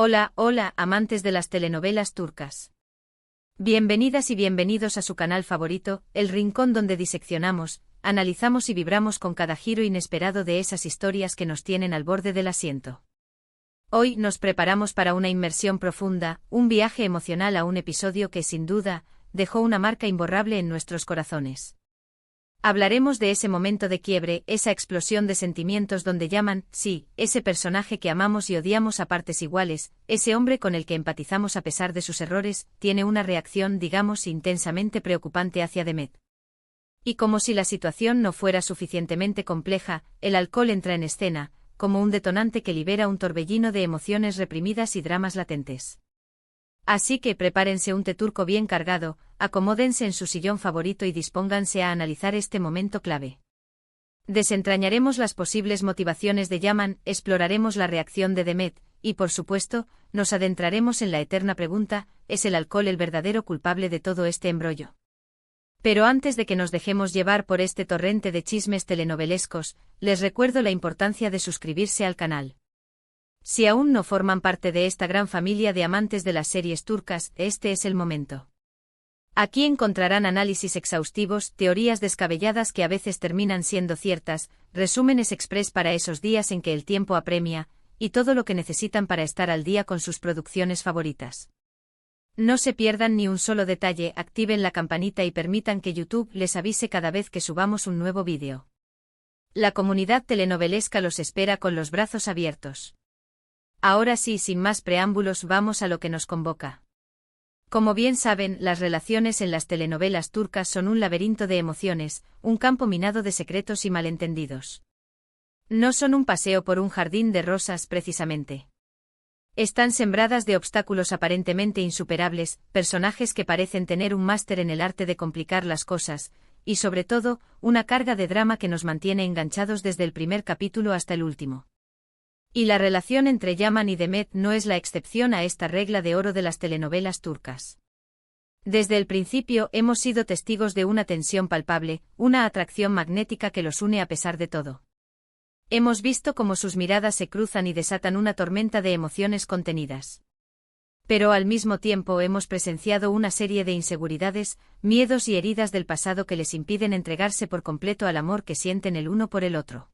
Hola, hola, amantes de las telenovelas turcas. Bienvenidas y bienvenidos a su canal favorito, el rincón donde diseccionamos, analizamos y vibramos con cada giro inesperado de esas historias que nos tienen al borde del asiento. Hoy nos preparamos para una inmersión profunda, un viaje emocional a un episodio que sin duda dejó una marca imborrable en nuestros corazones. Hablaremos de ese momento de quiebre, esa explosión de sentimientos donde Yaman, sí, ese personaje que amamos y odiamos a partes iguales, ese hombre con el que empatizamos a pesar de sus errores, tiene una reacción, digamos, intensamente preocupante hacia Demet. Y como si la situación no fuera suficientemente compleja, el alcohol entra en escena, como un detonante que libera un torbellino de emociones reprimidas y dramas latentes. Así que prepárense un té turco bien cargado, acomódense en su sillón favorito y dispónganse a analizar este momento clave. Desentrañaremos las posibles motivaciones de Yaman, exploraremos la reacción de Demet, y por supuesto, nos adentraremos en la eterna pregunta, ¿es el alcohol el verdadero culpable de todo este embrollo? Pero antes de que nos dejemos llevar por este torrente de chismes telenovelescos, les recuerdo la importancia de suscribirse al canal. Si aún no forman parte de esta gran familia de amantes de las series turcas, este es el momento. Aquí encontrarán análisis exhaustivos, teorías descabelladas que a veces terminan siendo ciertas, resúmenes express para esos días en que el tiempo apremia, y todo lo que necesitan para estar al día con sus producciones favoritas. No se pierdan ni un solo detalle, activen la campanita y permitan que YouTube les avise cada vez que subamos un nuevo vídeo. La comunidad telenovelesca los espera con los brazos abiertos. Ahora sí, sin más preámbulos, vamos a lo que nos convoca. Como bien saben, las relaciones en las telenovelas turcas son un laberinto de emociones, un campo minado de secretos y malentendidos. No son un paseo por un jardín de rosas precisamente. Están sembradas de obstáculos aparentemente insuperables, personajes que parecen tener un máster en el arte de complicar las cosas, y sobre todo, una carga de drama que nos mantiene enganchados desde el primer capítulo hasta el último. Y la relación entre Yaman y Demet no es la excepción a esta regla de oro de las telenovelas turcas. Desde el principio hemos sido testigos de una tensión palpable, una atracción magnética que los une a pesar de todo. Hemos visto cómo sus miradas se cruzan y desatan una tormenta de emociones contenidas. Pero al mismo tiempo hemos presenciado una serie de inseguridades, miedos y heridas del pasado que les impiden entregarse por completo al amor que sienten el uno por el otro.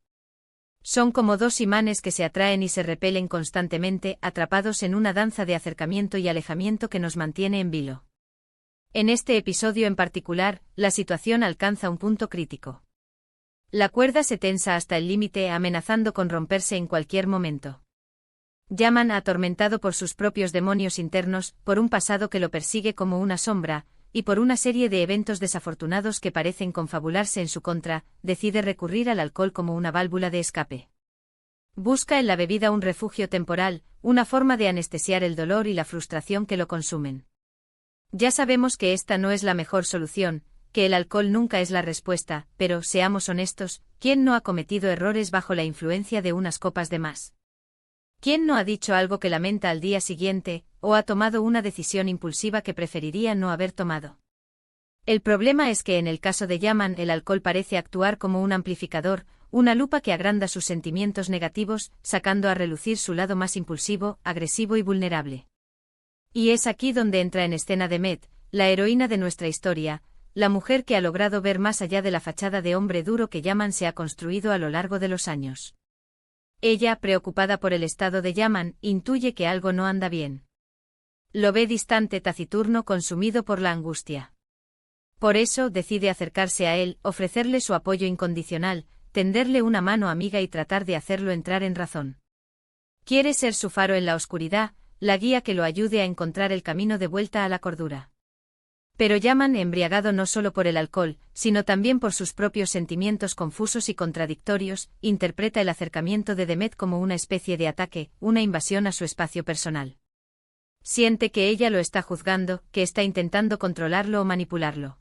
Son como dos imanes que se atraen y se repelen constantemente, atrapados en una danza de acercamiento y alejamiento que nos mantiene en vilo. En este episodio en particular, la situación alcanza un punto crítico. La cuerda se tensa hasta el límite, amenazando con romperse en cualquier momento. Yaman, atormentado por sus propios demonios internos, por un pasado que lo persigue como una sombra, y por una serie de eventos desafortunados que parecen confabularse en su contra, decide recurrir al alcohol como una válvula de escape. Busca en la bebida un refugio temporal, una forma de anestesiar el dolor y la frustración que lo consumen. Ya sabemos que esta no es la mejor solución, que el alcohol nunca es la respuesta, pero, seamos honestos, ¿quién no ha cometido errores bajo la influencia de unas copas de más? ¿Quién no ha dicho algo que lamenta al día siguiente, o ha tomado una decisión impulsiva que preferiría no haber tomado? El problema es que en el caso de Yaman el alcohol parece actuar como un amplificador, una lupa que agranda sus sentimientos negativos, sacando a relucir su lado más impulsivo, agresivo y vulnerable. Y es aquí donde entra en escena Demet, la heroína de nuestra historia, la mujer que ha logrado ver más allá de la fachada de hombre duro que Yaman se ha construido a lo largo de los años. Ella, preocupada por el estado de Yaman, intuye que algo no anda bien. Lo ve distante, taciturno, consumido por la angustia. Por eso decide acercarse a él, ofrecerle su apoyo incondicional, tenderle una mano amiga y tratar de hacerlo entrar en razón. Quiere ser su faro en la oscuridad, la guía que lo ayude a encontrar el camino de vuelta a la cordura. Pero Yaman, embriagado no solo por el alcohol, sino también por sus propios sentimientos confusos y contradictorios, interpreta el acercamiento de Demet como una especie de ataque, una invasión a su espacio personal. Siente que ella lo está juzgando, que está intentando controlarlo o manipularlo.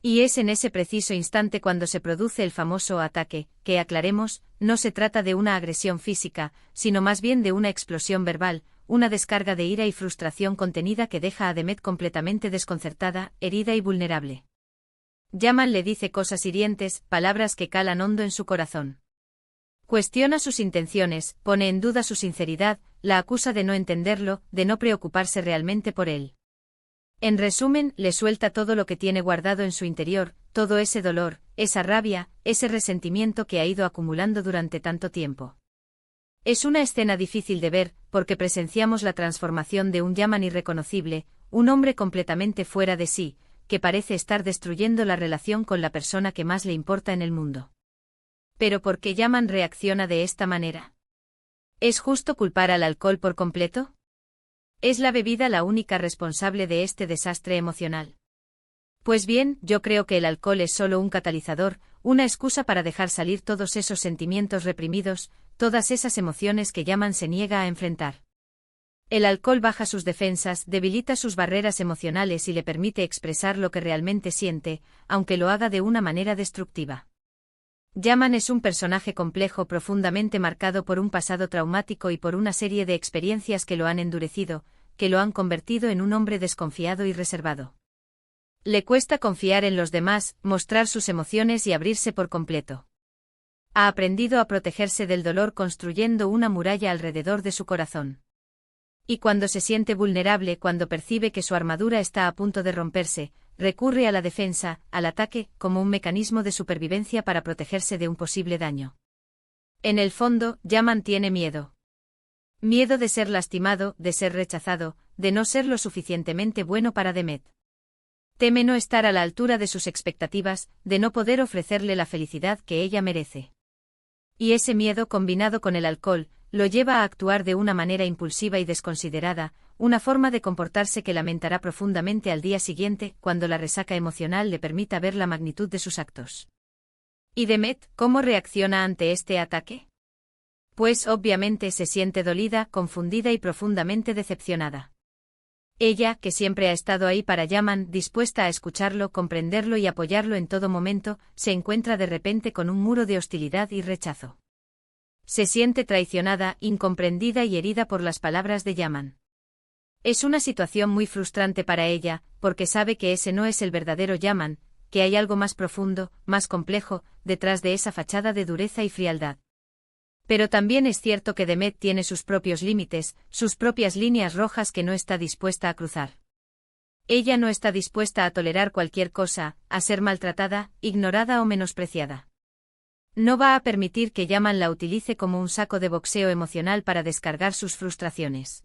Y es en ese preciso instante cuando se produce el famoso ataque, que, aclaremos, no se trata de una agresión física, sino más bien de una explosión verbal, una descarga de ira y frustración contenida que deja a Demet completamente desconcertada, herida y vulnerable. Yaman le dice cosas hirientes, palabras que calan hondo en su corazón. Cuestiona sus intenciones, pone en duda su sinceridad, la acusa de no entenderlo, de no preocuparse realmente por él. En resumen, le suelta todo lo que tiene guardado en su interior, todo ese dolor, esa rabia, ese resentimiento que ha ido acumulando durante tanto tiempo. Es una escena difícil de ver, porque presenciamos la transformación de un Yaman irreconocible, un hombre completamente fuera de sí, que parece estar destruyendo la relación con la persona que más le importa en el mundo. ¿Pero por qué Yaman reacciona de esta manera? ¿Es justo culpar al alcohol por completo? ¿Es la bebida la única responsable de este desastre emocional? Pues bien, yo creo que el alcohol es solo un catalizador, una excusa para dejar salir todos esos sentimientos reprimidos, todas esas emociones que Yaman se niega a enfrentar. El alcohol baja sus defensas, debilita sus barreras emocionales y le permite expresar lo que realmente siente, aunque lo haga de una manera destructiva. Yaman es un personaje complejo profundamente marcado por un pasado traumático y por una serie de experiencias que lo han endurecido, que lo han convertido en un hombre desconfiado y reservado. Le cuesta confiar en los demás, mostrar sus emociones y abrirse por completo. Ha aprendido a protegerse del dolor construyendo una muralla alrededor de su corazón. Y cuando se siente vulnerable, cuando percibe que su armadura está a punto de romperse, recurre a la defensa, al ataque, como un mecanismo de supervivencia para protegerse de un posible daño. En el fondo, Yaman tiene miedo. Miedo de ser lastimado, de ser rechazado, de no ser lo suficientemente bueno para Demet. Teme no estar a la altura de sus expectativas, de no poder ofrecerle la felicidad que ella merece. Y ese miedo combinado con el alcohol, lo lleva a actuar de una manera impulsiva y desconsiderada, una forma de comportarse que lamentará profundamente al día siguiente, cuando la resaca emocional le permita ver la magnitud de sus actos. ¿Y Demet, cómo reacciona ante este ataque? Pues obviamente se siente dolida, confundida y profundamente decepcionada. Ella, que siempre ha estado ahí para Yaman, dispuesta a escucharlo, comprenderlo y apoyarlo en todo momento, se encuentra de repente con un muro de hostilidad y rechazo. Se siente traicionada, incomprendida y herida por las palabras de Yaman. Es una situación muy frustrante para ella, porque sabe que ese no es el verdadero Yaman, que hay algo más profundo, más complejo, detrás de esa fachada de dureza y frialdad. Pero también es cierto que Demet tiene sus propios límites, sus propias líneas rojas que no está dispuesta a cruzar. Ella no está dispuesta a tolerar cualquier cosa, a ser maltratada, ignorada o menospreciada. No va a permitir que Yaman la utilice como un saco de boxeo emocional para descargar sus frustraciones.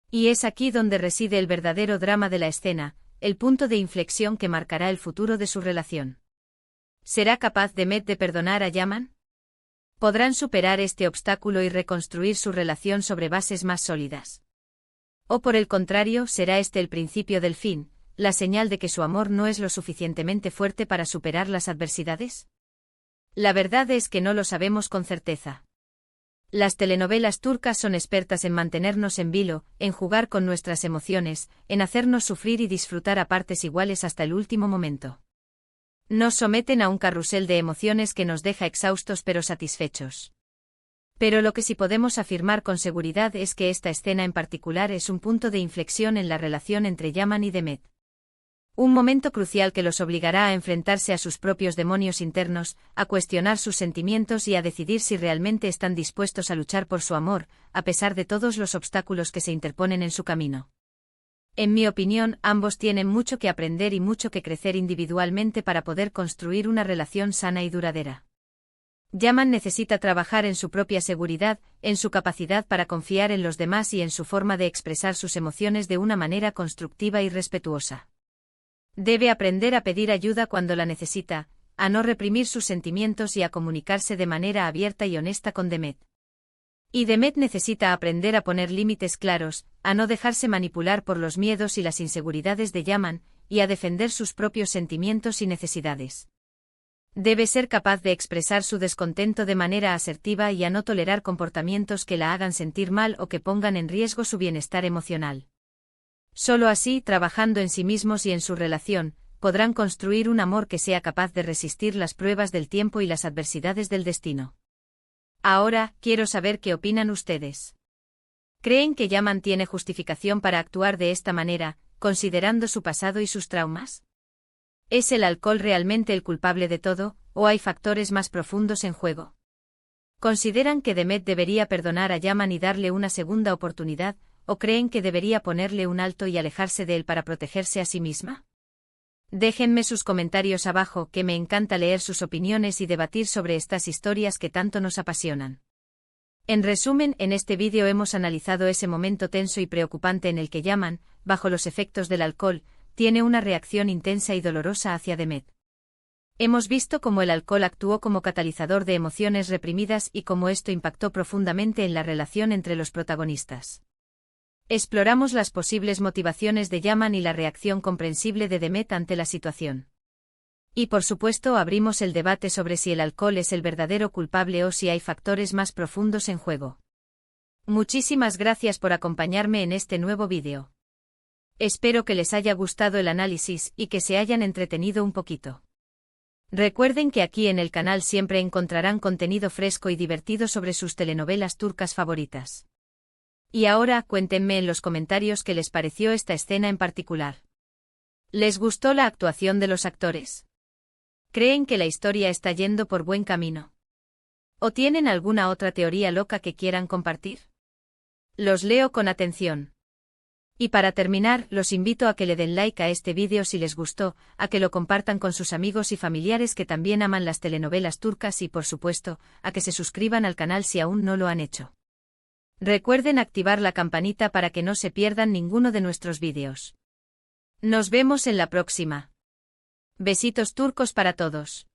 Y es aquí donde reside el verdadero drama de la escena, el punto de inflexión que marcará el futuro de su relación. ¿Será capaz Demet de perdonar a Yaman? ¿Podrán superar este obstáculo y reconstruir su relación sobre bases más sólidas? ¿O por el contrario, será este el principio del fin, la señal de que su amor no es lo suficientemente fuerte para superar las adversidades? La verdad es que no lo sabemos con certeza. Las telenovelas turcas son expertas en mantenernos en vilo, en jugar con nuestras emociones, en hacernos sufrir y disfrutar a partes iguales hasta el último momento. Nos someten a un carrusel de emociones que nos deja exhaustos pero satisfechos. Pero lo que sí podemos afirmar con seguridad es que esta escena en particular es un punto de inflexión en la relación entre Yaman y Demet. Un momento crucial que los obligará a enfrentarse a sus propios demonios internos, a cuestionar sus sentimientos y a decidir si realmente están dispuestos a luchar por su amor, a pesar de todos los obstáculos que se interponen en su camino. En mi opinión, ambos tienen mucho que aprender y mucho que crecer individualmente para poder construir una relación sana y duradera. Yaman necesita trabajar en su propia seguridad, en su capacidad para confiar en los demás y en su forma de expresar sus emociones de una manera constructiva y respetuosa. Debe aprender a pedir ayuda cuando la necesita, a no reprimir sus sentimientos y a comunicarse de manera abierta y honesta con Demet. Y Demet necesita aprender a poner límites claros, a no dejarse manipular por los miedos y las inseguridades de Yaman, y a defender sus propios sentimientos y necesidades. Debe ser capaz de expresar su descontento de manera asertiva y a no tolerar comportamientos que la hagan sentir mal o que pongan en riesgo su bienestar emocional. Solo así, trabajando en sí mismos y en su relación, podrán construir un amor que sea capaz de resistir las pruebas del tiempo y las adversidades del destino. Ahora, quiero saber qué opinan ustedes. ¿Creen que Yaman tiene justificación para actuar de esta manera, considerando su pasado y sus traumas? ¿Es el alcohol realmente el culpable de todo, o hay factores más profundos en juego? ¿Consideran que Demet debería perdonar a Yaman y darle una segunda oportunidad, o creen que debería ponerle un alto y alejarse de él para protegerse a sí misma? Déjenme sus comentarios abajo, que me encanta leer sus opiniones y debatir sobre estas historias que tanto nos apasionan. En resumen, en este vídeo hemos analizado ese momento tenso y preocupante en el que Yaman, bajo los efectos del alcohol, tiene una reacción intensa y dolorosa hacia Demet. Hemos visto cómo el alcohol actuó como catalizador de emociones reprimidas y cómo esto impactó profundamente en la relación entre los protagonistas. Exploramos las posibles motivaciones de Yaman y la reacción comprensible de Demet ante la situación. Y por supuesto abrimos el debate sobre si el alcohol es el verdadero culpable o si hay factores más profundos en juego. Muchísimas gracias por acompañarme en este nuevo vídeo. Espero que les haya gustado el análisis y que se hayan entretenido un poquito. Recuerden que aquí en el canal siempre encontrarán contenido fresco y divertido sobre sus telenovelas turcas favoritas. Y ahora cuéntenme en los comentarios qué les pareció esta escena en particular. ¿Les gustó la actuación de los actores? ¿Creen que la historia está yendo por buen camino? ¿O tienen alguna otra teoría loca que quieran compartir? Los leo con atención. Y para terminar, los invito a que le den like a este vídeo si les gustó, a que lo compartan con sus amigos y familiares que también aman las telenovelas turcas y por supuesto, a que se suscriban al canal si aún no lo han hecho. Recuerden activar la campanita para que no se pierdan ninguno de nuestros vídeos. Nos vemos en la próxima. Besitos turcos para todos.